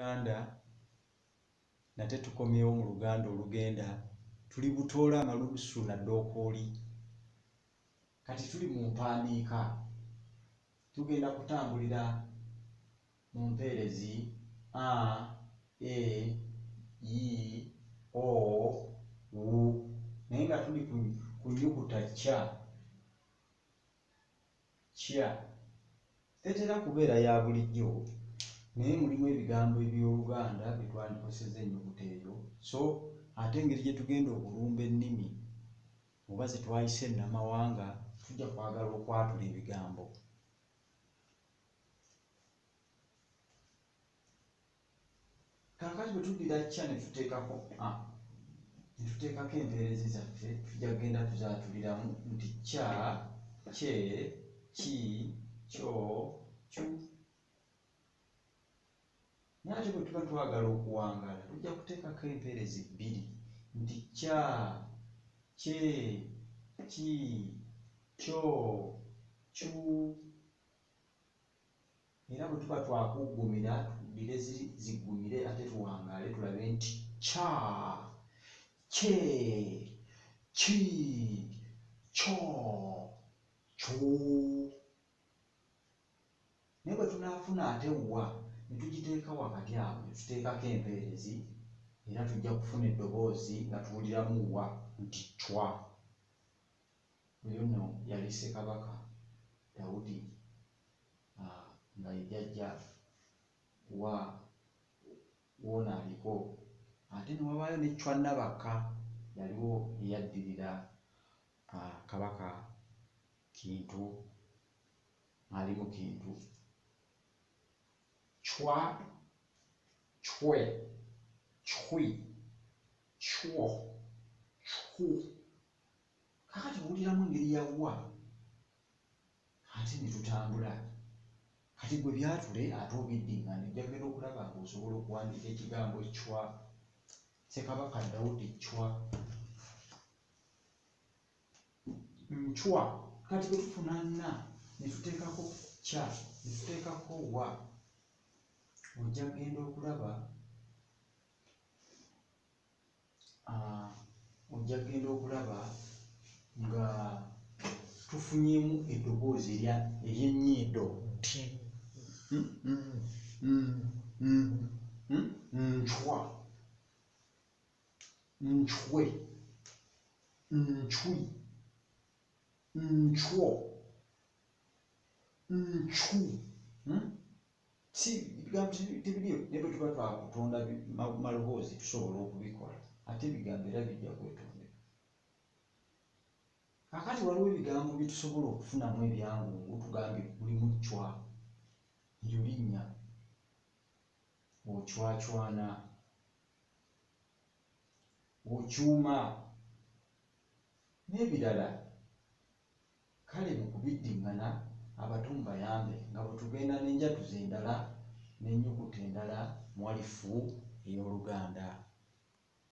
Luganda nate tukomyewo mu Luganda olugenda tuli butoola amalulusu naddookooli. Kati tuli mu mpandiika tugenda kutambulira mu mpeerezi a, e, i, o, u naye nga tuli ku nnyukuta ca. Tetera kubeera ya bulijjo naye mulimu ebigambo eby'Oluganda bye twandikosezza ennyukuta eyo, so ate engeri gye tugenda okulumba ennimi oba ze twayise nnamawanga tujja kwagala okwatula ebigambo. Kaakati bwe tuddira ca ne tuteekako a ne tuteekako empeerezi zaffe tujja kugenda tuzaatuliramu nti ca, ce, ki, kyo, cu. Naye ate bwe tuba twagala okuwangaala tujja kuteekako empeerezi bbiri nti ca, ce, ki, kyo, cu. Era bwe tuba twakuggumira tuddire ziggumire ate tuwangaale tulabe nti ca, ce, ki, kyo, cu. Naye bwe tunaafuna ate wa ne tugiteeka wakati awo ne tuteekako empeerezi era tujja kufuna eddoboozi nga tuwuliramu wa nti cwa. Oyo nno yali Ssekabaka Dawudi nga ye jjajja wa Wonaaliko. Ate ne wabaayo ne Chwannabaka yaliwo eyaddirira Kabaka Kintu ali mu Kintu. Chwa, chwe, chwi, chwo, chwu. Kaakati buwuliramu engeri ya wa ate ne tutambula. Kati gwe byatule ate obiddiŋŋana ojja kugenda okulaba ng'osobola okuwandiika ekigambo chwa. Ssekabaka Dawudi chwa. Nchwa. Kati bwe tufuna nna ne tuteekako ca ne tuteekako wa ojja kugenda okulaba nga tufunyeemu eddoboozi ery'ennyindo nti nchwa, nchwe, nchwi, nchwo, nchu. Si ebigambo tebiriyo naye bwe tuba twakutonda maloboozi tusobola okubikola ate ebigambo era bijja kwetondera. Kaakati waliwo ebigambo bye tusobola okufunamu ebyangungu tugambye mulimu chwa. Eryo linnya ochwachwana, okyuma n'ebirala. Kale mu kubiddiŋŋana abato mubayambe nga bwe tugenda n'enjatuza endala n'ennyukuta endala mwalifu ey'Oluganda.